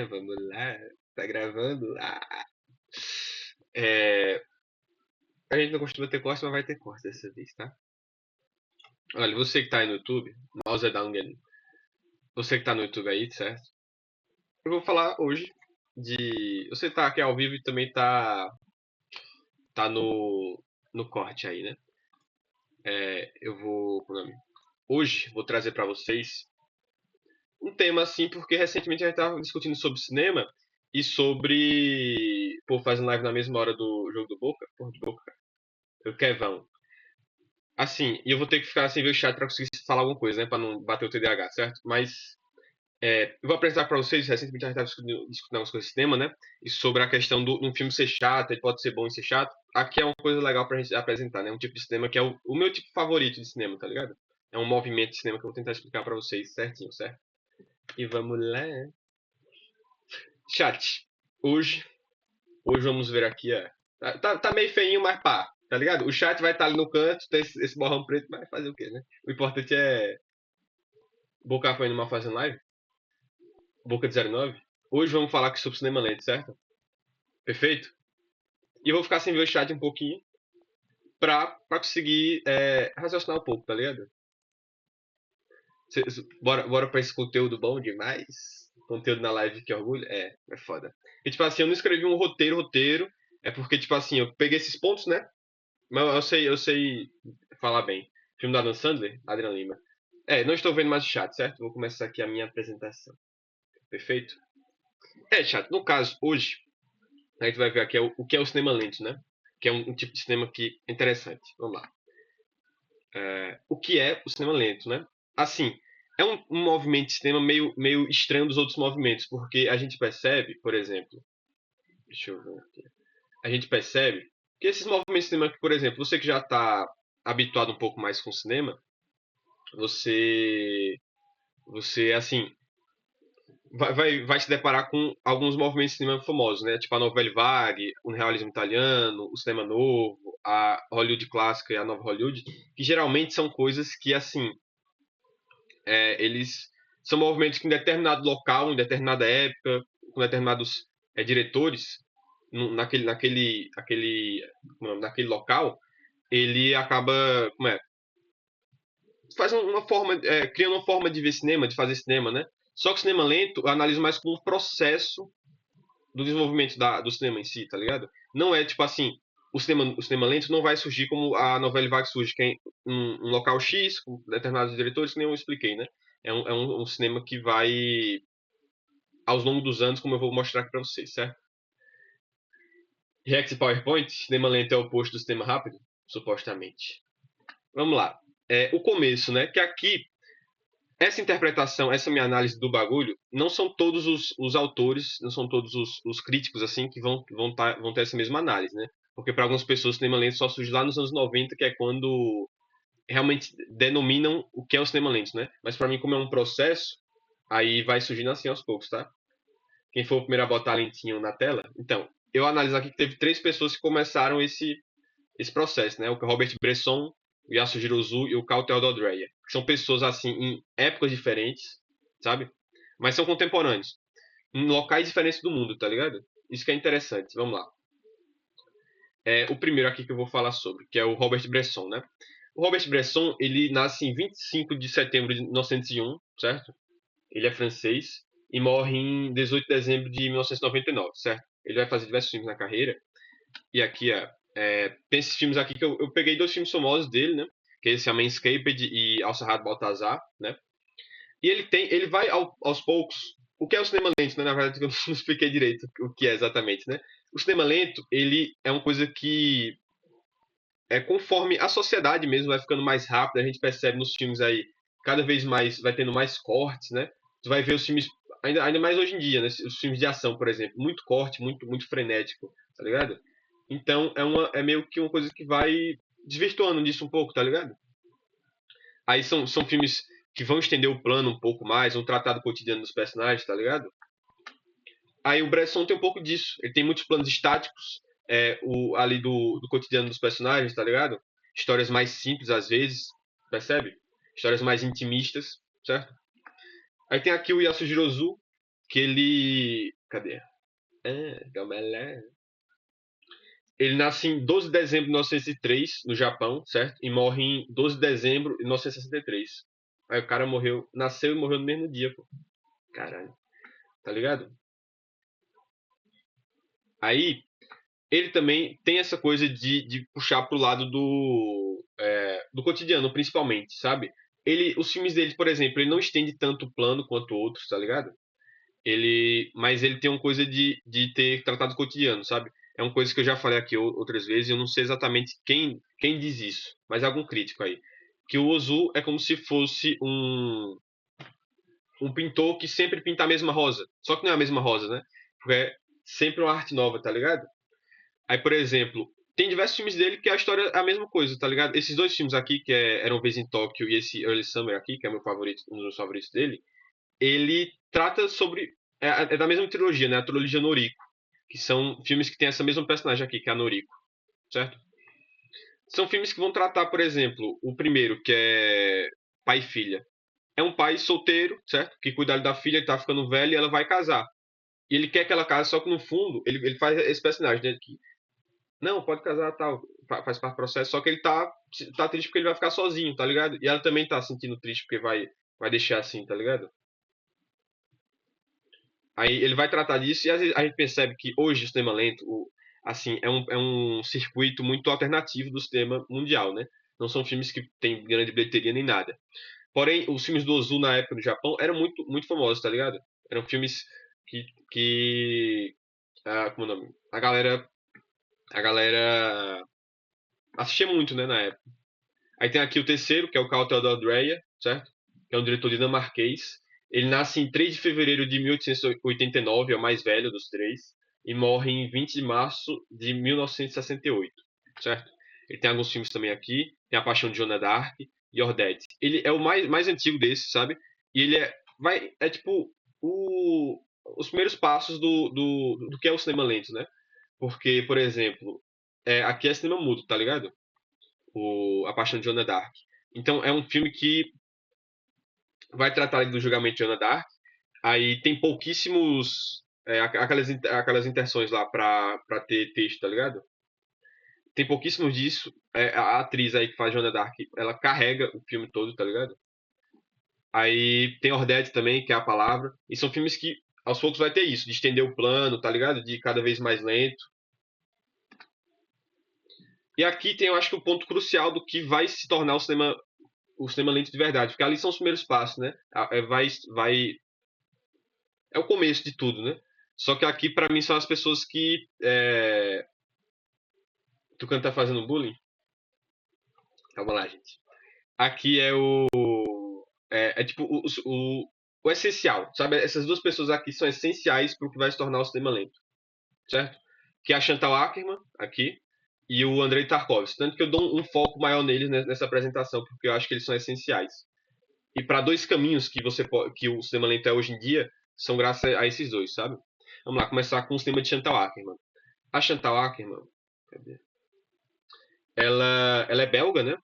Vamos lá. Tá gravando? É, a gente não costuma ter corte, mas vai ter corte dessa vez, tá? Olha, você que tá aí no YouTube, Mausedangen, você que tá no YouTube aí, certo? Eu vou falar hoje de. Você tá aqui ao vivo e também tá no corte aí, né? Eu vou. Hoje vou trazer pra vocês um tema assim, porque recentemente a gente tava discutindo sobre cinema e sobre. Pô, fazendo live na mesma hora do jogo do Boca. Porra, de Boca, cara. O Kevão. Assim, e eu vou ter que ficar sem ver o chat pra conseguir falar alguma coisa, né? Pra não bater o TDAH, certo? Mas eu vou apresentar pra vocês, recentemente a gente estava discutindo algumas coisas de cinema, né? E sobre a questão do um filme ser chato, ele pode ser bom e ser chato. Aqui é uma coisa legal pra gente apresentar, né? Um tipo de cinema que é o meu tipo favorito de cinema, tá ligado? É um movimento de cinema que eu vou tentar explicar pra vocês certinho, certo? E vamos lá. Chat. Hoje, hoje vamos ver aqui, ó. Tá meio feinho, mas pá, tá ligado? O chat vai estar ali no canto, tem esse borrão preto, mas fazer o quê, né? O importante é Boca foi numa fazendo live, Boca de 09. Hoje vamos falar aqui sobre cinema lento, certo? Perfeito? E eu vou ficar sem ver o chat um pouquinho pra conseguir raciocinar um pouco, tá ligado? Bora pra esse conteúdo bom demais. Conteúdo na live que orgulho. É foda. E tipo assim, eu não escrevi um roteiro. É porque, tipo assim, eu peguei esses pontos, né? Mas eu sei falar bem. Filme da Adam Sandler, Adriano Lima. Não estou vendo mais o chat, certo? Vou começar aqui a minha apresentação. Perfeito? Chat, no caso, hoje, a gente vai ver aqui o que é o cinema lento, né? Que é um tipo de cinema que é interessante. Vamos lá. O que é o cinema lento, né? Assim, é um movimento de cinema meio estranho dos outros movimentos, porque a gente percebe, por exemplo, deixa eu ver aqui. A gente percebe que esses movimentos de cinema, por exemplo, você que já está habituado um pouco mais com o cinema, você, você assim, vai se deparar com alguns movimentos de cinema famosos, né? Tipo a Nouvelle Vague, o realismo italiano, o cinema novo, a Hollywood clássica e a nova Hollywood, que geralmente são coisas que, assim, eles são movimentos que em determinado local, em determinada época, com determinados diretores, naquele local, ele acaba, faz uma forma, cria uma forma de ver cinema, de fazer cinema, né? Só que o cinema lento eu analiso mais como um processo do desenvolvimento do cinema em si, tá ligado? Não é tipo assim, o cinema lento não vai surgir como a novela vague surge, que é em um local X, com determinados diretores, que nem eu expliquei, né? É um cinema que vai aos longos dos anos, como eu vou mostrar aqui pra vocês, certo? React e PowerPoint, cinema lento é o oposto do cinema rápido, supostamente. Vamos lá. O começo, né? Que aqui essa interpretação, essa minha análise do bagulho, não são todos os autores, não são todos os críticos assim que vão ter essa mesma análise, né? Porque para algumas pessoas o cinema lento só surge lá nos anos 90, que é quando realmente denominam o que é o cinema lento, né? Mas para mim, como é um processo, aí vai surgindo assim aos poucos, tá? Quem for o primeiro a botar lentinho na tela? Então, eu analiso aqui que teve três pessoas que começaram esse processo, né? O Robert Bresson, o Yasujiro Ozu e o Carl Theodor Dreyer. Que são pessoas assim em épocas diferentes, sabe? Mas são contemporâneos, em locais diferentes do mundo, tá ligado? Isso que é interessante. Vamos lá. O primeiro aqui que eu vou falar sobre, que é o Robert Bresson, né? O Robert Bresson, ele nasce em 25 de setembro de 1901, certo? Ele é francês e morre em 18 de dezembro de 1999, certo? Ele vai fazer diversos filmes na carreira. E aqui, tem esses filmes aqui que eu peguei dois filmes famosos dele, né? Que esse é Manscaped e Al Sarrado Baltazar, né? E ele vai aos poucos. O que é o cinema lento, né? Na verdade, eu não expliquei direito o que é exatamente, né? O cinema lento, ele é uma coisa que conforme a sociedade mesmo vai ficando mais rápida, a gente percebe nos filmes aí, cada vez mais vai tendo mais cortes, né? Tu vai ver os filmes, ainda mais hoje em dia, né? Os filmes de ação, por exemplo, muito corte, muito frenético, tá ligado? Então é meio que uma coisa que vai desvirtuando disso um pouco, tá ligado? Aí são filmes que vão estender o plano um pouco mais, vão tratar do cotidiano dos personagens, tá ligado? Aí o Bresson tem um pouco disso. Ele tem muitos planos estáticos, ali do cotidiano dos personagens, tá ligado? Histórias mais simples às vezes, percebe? Histórias mais intimistas, certo? Aí tem aqui o Yasujiro Ozu, que ele. Cadê? Gamelé. Ele nasce em 12 de dezembro de 1903, no Japão, certo? E morre em 12 de dezembro de 1963. Aí o cara morreu, nasceu e morreu no mesmo dia, pô. Caralho. Tá ligado? Aí, ele também tem essa coisa de puxar pro lado do cotidiano, principalmente, sabe? Os filmes dele, por exemplo, ele não estende tanto o plano quanto outros, tá ligado? Mas ele tem uma coisa de ter tratado o cotidiano, sabe? É uma coisa que eu já falei aqui outras vezes, eu não sei exatamente quem diz isso, mas é algum crítico aí. Que o Ozu é como se fosse um pintor que sempre pinta a mesma rosa. Só que não é a mesma rosa, né? Porque é sempre uma arte nova, tá ligado? Aí, por exemplo, tem diversos filmes dele que a história é a mesma coisa, tá ligado? Esses dois filmes aqui, que Era uma Vez em Tóquio e esse Early Summer aqui, que é meu favorito, um dos meus favoritos dele, ele trata sobre. É da mesma trilogia, né? A trilogia Noriko. Que são filmes que tem essa mesma personagem aqui, que é a Noriko, certo? São filmes que vão tratar, por exemplo, o primeiro, que é pai e filha. É um pai solteiro, certo? Que cuida da filha, ele tá ficando velho e ela vai casar. E ele quer que ela case, só que no fundo, ele faz esse personagem, né? Que, não, pode casar, tal, faz parte do processo, só que ele tá triste porque ele vai ficar sozinho, tá ligado? E ela também tá sentindo triste porque vai deixar assim, tá ligado? Aí ele vai tratar disso e às vezes a gente percebe que hoje o cinema lento, assim, é um circuito muito alternativo do cinema mundial, né? Não são filmes que têm grande bilheteria nem nada. Porém, os filmes do Ozu na época no Japão eram muito, muito famosos, tá ligado? Eram filmes que como é o nome? A galera assistia muito, né, na época. Aí tem aqui o terceiro, que é o Cautel da Andrea, certo? Que é um diretor dinamarquês. Ele nasce em 3 de fevereiro de 1889, é o mais velho dos três, e morre em 20 de março de 1968, certo? Ele tem alguns filmes também aqui, tem A Paixão de Joana d'Arc e Ordete. Ele é o mais antigo desses, sabe? E ele é tipo os primeiros passos do que é o cinema lento, né? Porque, por exemplo, aqui é cinema mudo, tá ligado? A Paixão de Joana d'Arc. Então é um filme que vai tratar do julgamento de Joana d'Arc. Aí tem pouquíssimos aquelas inserções lá pra ter texto, tá ligado? Tem pouquíssimos disso. A atriz aí que faz Joana d'Arc, ela carrega o filme todo, tá ligado? Aí tem Ordete também, que é a palavra. E são filmes que aos poucos vai ter isso, de estender o plano, tá ligado? De cada vez mais lento. E aqui tem, eu acho que o ponto crucial do que vai se tornar o cinema lento de verdade, porque ali são os primeiros passos, né? É o começo de tudo, né? Só que aqui, pra mim, são as pessoas que. Tu canta tá fazendo bullying? Calma lá, gente. Aqui é o. É tipo o essencial, sabe? Essas duas pessoas aqui são essenciais pro que vai se tornar o cinema lento, certo? Que é a Chantal Akerman, aqui, e o Andrei Tarkovsky. Tanto que eu dou um foco maior neles nessa apresentação, porque eu acho que eles são essenciais. E para dois caminhos que o cinema lento é hoje em dia, são graças a esses dois, sabe? Vamos lá, começar com o cinema de Chantal Akerman. A Chantal Akerman, cadê? Ela é belga, né?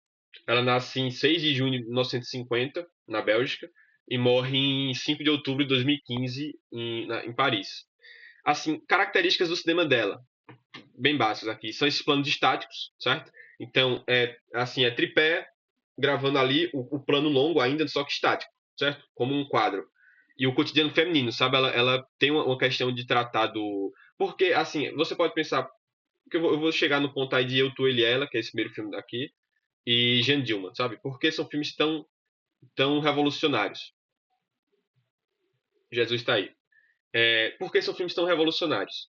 Ela nasce em 6 de junho de 1950, na Bélgica, e morre em 5 de outubro de 2015 em Paris. Assim, características do cinema dela, bem básicas aqui, são esses planos estáticos, certo? Então, é tripé, gravando ali o plano longo ainda, só que estático, certo? Como um quadro. E o cotidiano feminino, sabe? Ela tem uma questão de tratar do. Porque, assim, você pode pensar. Que eu vou chegar no ponto aí de Eu, Tu, Ele e Ela, que é esse primeiro filme daqui, e Jeanne Dilma, sabe? Porque são filmes tão revolucionários. Jesus está aí. Por que são filmes tão revolucionários?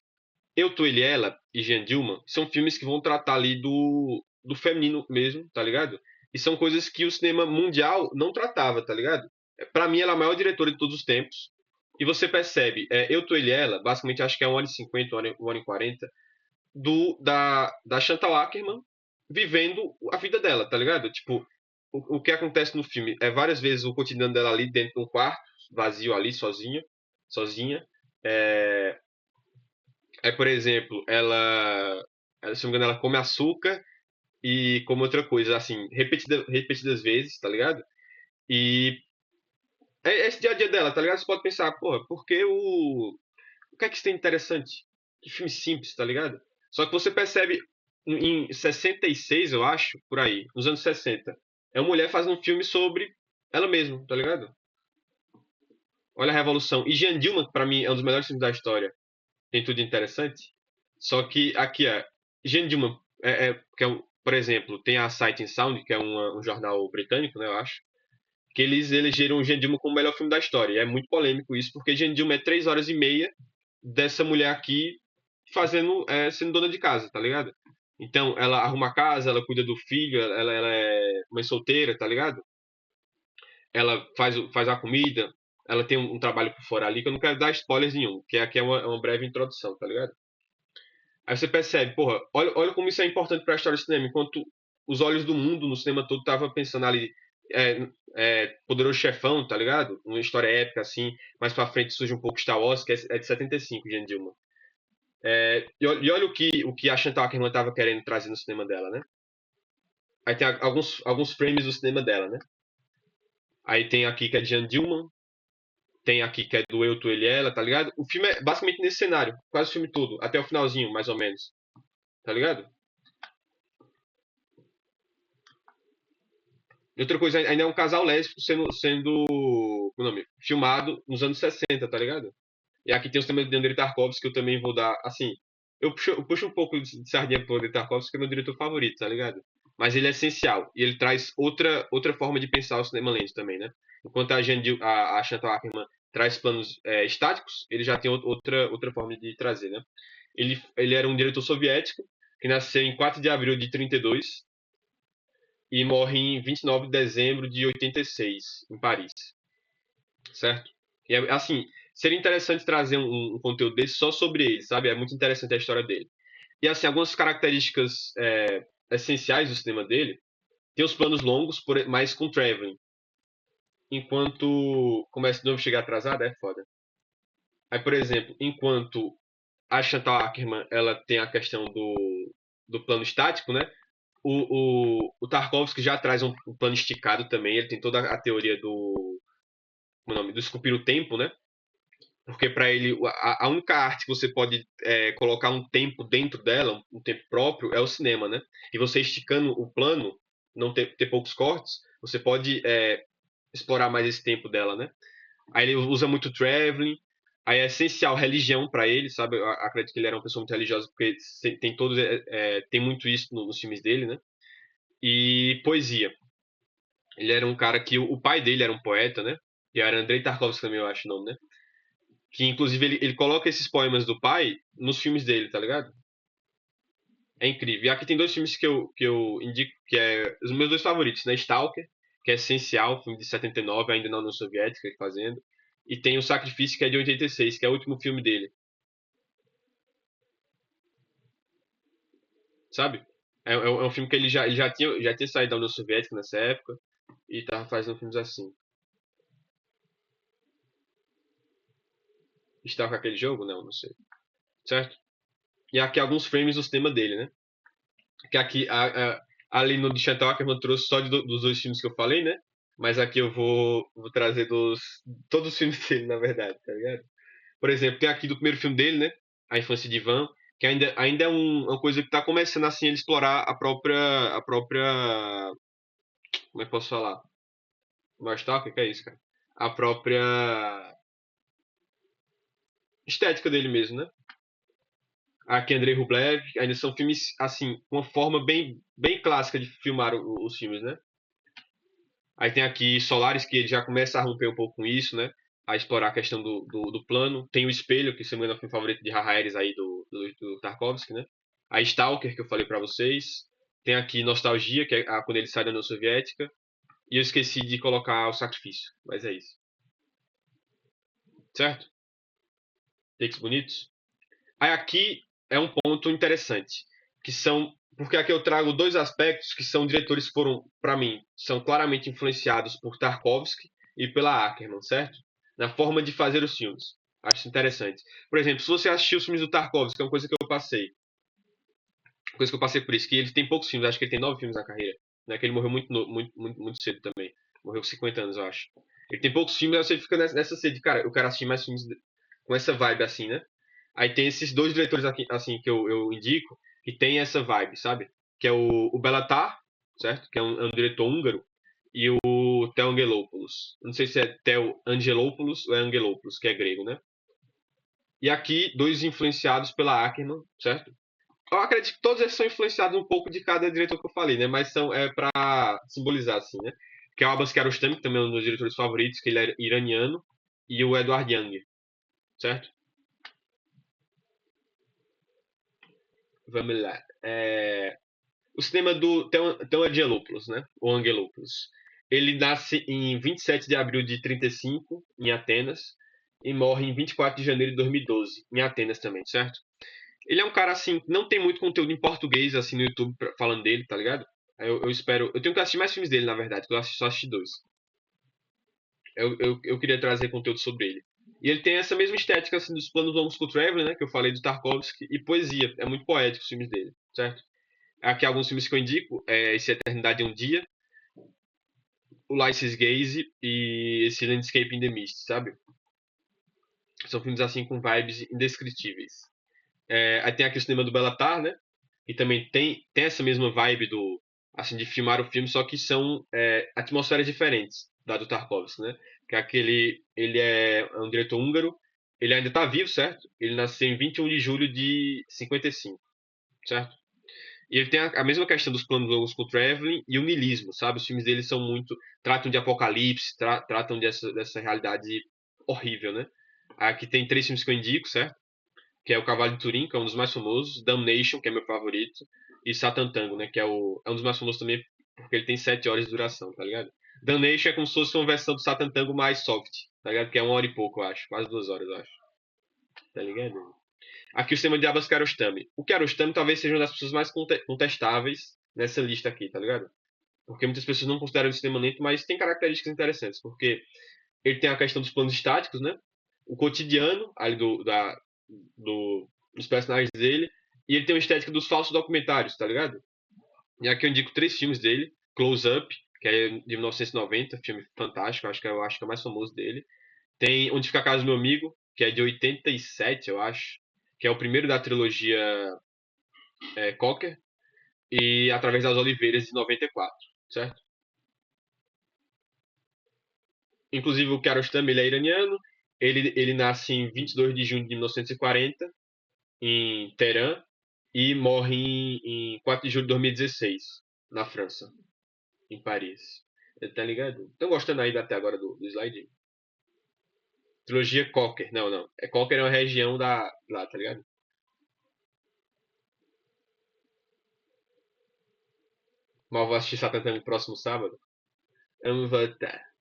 Eu, Tu, Ele e Ela e Jeanne Dilma são filmes que vão tratar ali do feminino mesmo, tá ligado? E são coisas que o cinema mundial não tratava, tá ligado? Pra mim, ela é a maior diretora de todos os tempos. E você percebe, Eu, Tu, Ele e Ela, basicamente acho que é 1 hora e 50, 1 hora e 40, da Chantal Akerman vivendo a vida dela, tá ligado? Tipo, o que acontece no filme é várias vezes o cotidiano dela ali dentro de um quarto, vazio ali, sozinha. É, por exemplo, se não me engano, ela come açúcar e come outra coisa, assim, repetidas vezes, tá ligado? E é esse dia a dia dela, tá ligado? Você pode pensar, porra, por que o que é que isso tem de interessante? Que filme simples, tá ligado? Só que você percebe em 66, eu acho, por aí, nos anos 60, é uma mulher fazendo um filme sobre ela mesma, tá ligado? Olha a revolução. E Jeanne Dielman, pra mim, é um dos melhores filmes da história. Tem tudo de interessante. Só que aqui é. Jeanne Dielman, por exemplo, tem a Sight and Sound, que é um jornal britânico, né, eu acho. Que eles elegeram Jeanne Dielman como o melhor filme da história. E é muito polêmico isso, porque Jeanne Dielman é 3 horas e meia dessa mulher aqui sendo dona de casa, tá ligado? Então, ela arruma a casa, ela cuida do filho, ela é mãe solteira, tá ligado? Ela faz a comida, ela tem um trabalho por fora ali, que eu não quero dar spoilers nenhum, que aqui é uma breve introdução, tá ligado? Aí você percebe, porra, olha como isso é importante pra história do cinema, enquanto os olhos do mundo no cinema todo tava pensando ali, Poderoso Chefão, tá ligado? Uma história épica, assim, mais pra frente surge um pouco Star Wars, que é de 75, Jane Dilma. E olha o que a Chantal Akerman tava querendo trazer no cinema dela, né? Aí tem alguns frames do cinema dela, né? Aí tem aqui que é de Jane Dillman, tem aqui que é do Eu, Tu, Ele, Ela, tá ligado? O filme é basicamente nesse cenário, quase o filme todo, até o finalzinho, mais ou menos, tá ligado? E outra coisa, ainda é um casal lésbico sendo como é o nome? Filmado nos anos 60, tá ligado? E aqui tem os temas de Andrei Tarkovsky que eu também vou dar, assim, eu puxo um pouco de sardinha pro Andrei Tarkovsky, que é meu diretor favorito, tá ligado? Mas ele é essencial, e ele traz outra forma de pensar o cinema lento também, né? Enquanto a Chantal Akerman traz planos estáticos, ele já tem outra forma de trazer, né? Ele era um diretor soviético, que nasceu em 4 de abril de 32 e morre em 29 de dezembro de 86, em Paris, certo? E assim, seria interessante trazer um conteúdo desse só sobre ele, sabe? É muito interessante a história dele. E assim, algumas características essenciais do cinema dele, tem os planos longos, mas com traveling. Enquanto começa de novo a chegar atrasado, é foda. Aí, por exemplo, enquanto a Chantal Akerman, ela tem a questão do plano estático, né? O Tarkovsky já traz um plano esticado também. Ele tem toda a teoria como é o nome, do esculpir o tempo, né? Porque para ele a única arte que você pode colocar um tempo dentro dela, um tempo próprio, é o cinema, né? E você esticando o plano, não ter poucos cortes, você pode explorar mais esse tempo dela, né? Aí ele usa muito traveling. Aí é essencial religião para ele, sabe? Eu acredito que ele era uma pessoa muito religiosa porque tem muito isso nos filmes dele, né? E poesia. Ele era um cara que o pai dele era um poeta, né? E era Andrei Tarkovsky também, eu acho o nome, né? Que inclusive ele coloca esses poemas do pai nos filmes dele, tá ligado? É incrível. E aqui tem dois filmes que eu indico, que é os meus dois favoritos, né? Stalker, que é essencial, filme de 79, ainda na União Soviética, ele fazendo. E tem o Sacrifício, que é de 86, que é o último filme dele, sabe? É um filme que ele já tinha saído da União Soviética nessa época e tava fazendo filmes assim. Estava com aquele jogo? Não sei. Certo? E aqui alguns frames do cinema dele, né? Que aqui, ali no de Chantal Ackerman trouxe só dos dois filmes que eu falei, né? Mas aqui eu vou trazer todos os filmes dele, na verdade, tá ligado? Por exemplo, tem aqui do primeiro filme dele, né? A Infância de Ivan, que ainda é uma coisa que tá começando assim ele explorar a própria, como é que posso falar? Nostalgia, que é isso, cara? A própria estética dele mesmo, né? Aqui Andrei Rublev, ainda são filmes assim, com uma forma bem clássica de filmar os filmes, né? Aí tem aqui Solaris, que ele já começa a romper um pouco com isso, né? A explorar a questão do plano. Tem o Espelho, que se não me engano é o filme favorito de Haha Ares aí do Tarkovsky, né? A Stalker, que eu falei pra vocês. Tem aqui Nostalgia, que é quando ele sai da União Soviética. E eu esqueci de colocar o Sacrifício, mas é isso. Certo? Takes bonitos. Aí aqui é um ponto interessante, que são porque aqui eu trago dois aspectos que são diretores que foram, para mim, são claramente influenciados por Tarkovsky e pela Ackerman, certo? Na forma de fazer os filmes. Acho interessante. Por exemplo, se você assistiu os filmes do Tarkovsky, que é uma coisa que eu passei por isso, que ele tem poucos filmes, acho que ele tem 9 filmes na carreira, né? Que ele morreu muito cedo também. Morreu com 50 anos, eu acho. Ele tem poucos filmes, aí você fica nessa sede, cara, eu quero assistir mais filmes com essa vibe assim, né? Aí tem esses dois diretores aqui, assim, que eu indico, que tem essa vibe, sabe? Que é o Béla Tarr, certo? Que é um diretor húngaro, e o Theo Angelopoulos. Não sei se é Theo Angelopoulos ou é Angelopoulos, que é grego, né? E aqui, dois influenciados pela Akerman, certo? Eu acredito que todos eles são influenciados um pouco de cada diretor que eu falei, né? Mas são para simbolizar assim, né? Que é o Abbas Kiarostami, que também é um dos meus diretores favoritos, que ele é iraniano, e o Edward Young, certo? Vamos lá. O cinema do Theo Angelopoulos, né? O Angelopoulos. Ele nasce em 27 de abril de 35, em Atenas, e morre em 24 de janeiro de 2012, em Atenas também, certo? Ele é um cara assim, não tem muito conteúdo em português assim no YouTube falando dele, tá ligado? Eu espero. Eu tenho que assistir mais filmes dele, na verdade, que eu só assisti dois. Eu queria trazer conteúdo sobre ele. E ele tem essa mesma estética assim, dos planos longos com o Traveler, né? Que eu falei do Tarkovsky, e poesia. É muito poético os filmes dele, certo? Aqui alguns filmes que eu indico: esse Eternidade é um Dia, o Ulysses Gaze e esse Landscape in the Mist, sabe? São filmes assim com vibes indescritíveis. Aí tem aqui o cinema do Bellatar, né? E também tem essa mesma vibe do assim de filmar o filme, só que são atmosferas diferentes da do Tarkovsky, né? Que é aquele ele é um diretor húngaro, ele ainda está vivo, certo? Ele nasceu em 21 de julho de 55, certo? E ele tem a mesma questão dos planos longos com o Traveling e o niilismo, sabe? Os filmes dele são muito tratam de apocalipse, tratam dessa realidade horrível, né? Aqui tem três filmes que eu indico, certo? Que é o Cavalo de Turim, que é um dos mais famosos, Damnation, que é meu favorito, e Satan Tango, né, que é um dos mais famosos também, porque ele tem 7 horas de duração, tá ligado? Damnation é como se fosse uma versão do Satan Tango mais soft, tá ligado? Que é 1 hora e pouco, eu acho, quase 2 horas, eu acho, tá ligado? Aqui o sistema de Abbas Kiarostami. O Kiarostami talvez seja uma das pessoas mais contestáveis nessa lista aqui, tá ligado? Porque muitas pessoas não consideram o sistema lento, mas tem características interessantes, porque ele tem a questão dos planos estáticos, né? O cotidiano ali dos personagens dele. E ele tem uma estética dos falsos documentários, tá ligado? E aqui eu indico três filmes dele. Close Up, que é de 1990, filme fantástico, eu acho que é o mais famoso dele. Tem Onde Fica a Casa do Meu Amigo, que é de 87, eu acho. Que é o primeiro da trilogia Cocker. E Através das Oliveiras, de 94, certo? Inclusive o Kiarostami, ele é iraniano. Ele nasce em 22 de junho de 1940, em Teherã, e morre em 4 de julho de 2016, na França, em Paris. Tá ligado? Estão gostando aí até agora do slide? Trilogia Cocker. Não, não. Cocker é uma região lá, tá ligado? Mas vou assistir Satan no próximo sábado. Vamos voltar.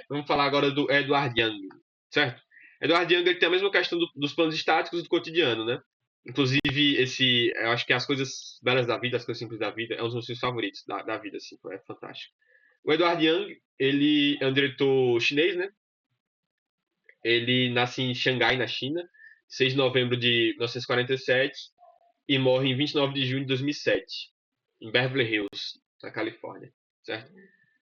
Vamos falar agora do Edward Young, certo? Edward Young ele tem a mesma questão dos planos estáticos do cotidiano, né? Inclusive, eu acho que As Coisas Belas da Vida, As Coisas Simples da Vida, é um dos meus filmes favoritos da vida, assim, é fantástico. O Edward Young, ele é um diretor chinês, né? Ele nasce em Xangai, na China, 6 de novembro de 1947 e morre em 29 de junho de 2007, em Beverly Hills, na Califórnia, certo?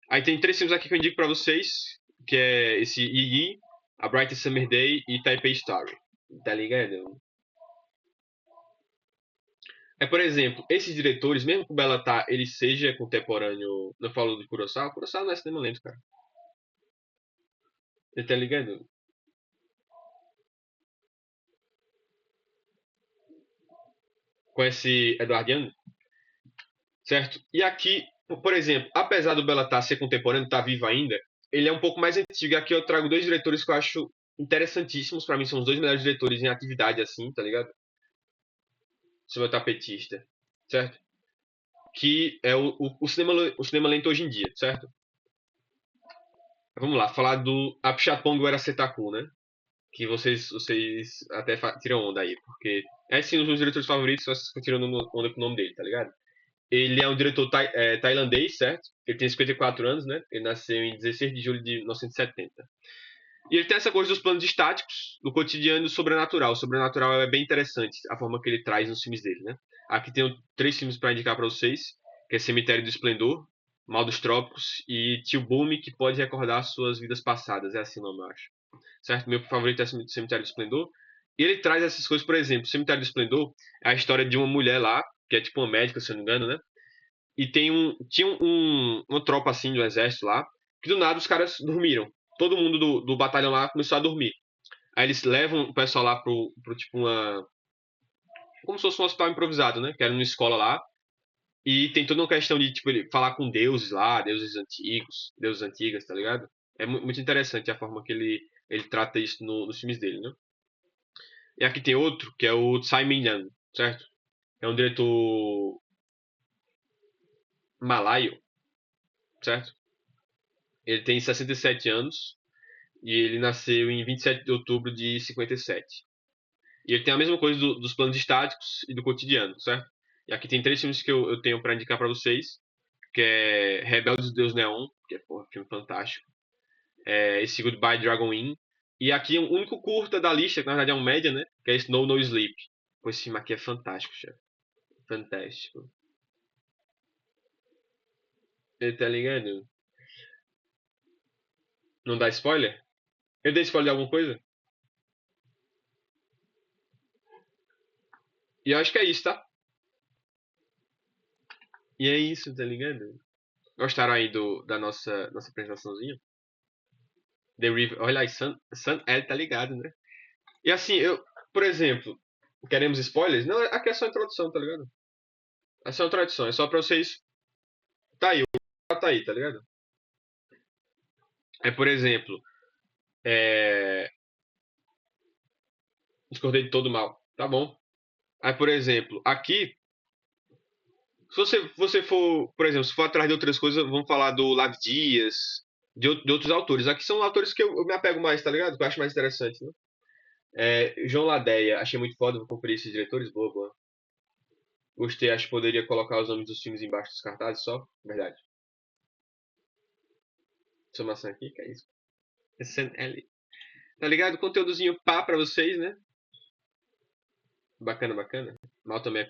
Aí tem três filmes aqui que eu indico pra vocês, que é esse Yi, A Brightest Summer Day e Taipei Story. Tá ligado? Por exemplo, esses diretores, mesmo que o Bellatar ele seja contemporâneo, não falo de Kurosawa, Kurosawa não é cinema lento, cara. Você tá ligado? Com esse Edward Young, certo? E aqui, por exemplo, apesar do Bellatar ser contemporâneo, tá vivo ainda, ele é um pouco mais antigo. Aqui eu trago dois diretores que eu acho interessantíssimos. Pra mim são os dois melhores diretores em atividade, assim, tá ligado? Sobre o tapetista, certo? Que é o cinema lento hoje em dia, certo? Vamos lá, falar do Apichatpong Weerasethakul, né? Que vocês até tiram onda aí, porque é sim um dos meus diretores favoritos, só vocês ficam tirando onda com o nome dele, tá ligado? Ele é um diretor tailandês, certo? Ele tem 54 anos, né? Ele nasceu em 16 de julho de 1970. E setenta. E ele tem essa coisa dos planos estáticos, do cotidiano e do sobrenatural. O sobrenatural é bem interessante, a forma que ele traz nos filmes dele, né? Aqui tem três filmes para indicar para vocês, que é Cemitério do Esplendor, Mal dos Trópicos e Tio Bumi, que pode recordar suas vidas passadas. É assim o nome, eu acho. Certo? Meu favorito é Cemitério do Esplendor. E ele traz essas coisas, por exemplo, Cemitério do Esplendor é a história de uma mulher lá, que é tipo uma médica, se eu não me engano, né? E tinha uma tropa assim do exército lá, que do nada os caras dormiram. Todo mundo do batalhão lá começou a dormir. Aí eles levam o pessoal lá pro tipo uma. Como se fosse um hospital improvisado, né? Que era uma escola lá. E tem toda uma questão de, tipo, ele falar com deuses lá, deuses antigos, deuses antigas, tá ligado? É muito interessante a forma que ele trata isso nos filmes dele, né? E aqui tem outro, que é o Tsai Ming-liang, certo? É um diretor malaio, certo? Ele tem 67 anos e ele nasceu em 27 de outubro de 57. E ele tem a mesma coisa dos planos estáticos e do cotidiano, certo? E aqui tem três filmes que eu tenho pra indicar pra vocês, que é Rebeldes do Deus Neon, que é, porra, filme fantástico. Esse Goodbye Dragon Inn. E aqui o único curta da lista, que na verdade é um média, né? Que é Snow No Sleep. Pô, esse filme aqui é fantástico, chefe. Fantástico. Ele tá ligado? Não dá spoiler? Eu dei spoiler de alguma coisa? E eu acho que é isso, tá? E é isso, tá ligado? Gostaram aí da nossa apresentaçãozinha? The River. Olha aí, Sun L tá ligado, né? E assim, por exemplo, queremos spoilers? Não, aqui é só introdução, tá ligado? É só introdução, é só pra vocês. Tá aí, tá aí, tá ligado? Por exemplo, é... discordei de todo mal. Tá bom. Aí, por exemplo, aqui, se você for, por exemplo, se for atrás de outras coisas, vamos falar do Lago Dias, de outros autores. Aqui são autores que eu me apego mais, tá ligado? Que eu acho mais interessante, né? João Ladeia, achei muito foda, vou conferir esses diretores, boa, boa. Gostei, acho que poderia colocar os nomes dos filmes embaixo dos cartazes só, verdade. Somação aqui, que é isso. SNL. Tá ligado? Conteúdozinho pá pra vocês, né? Bacana, bacana. Mal também é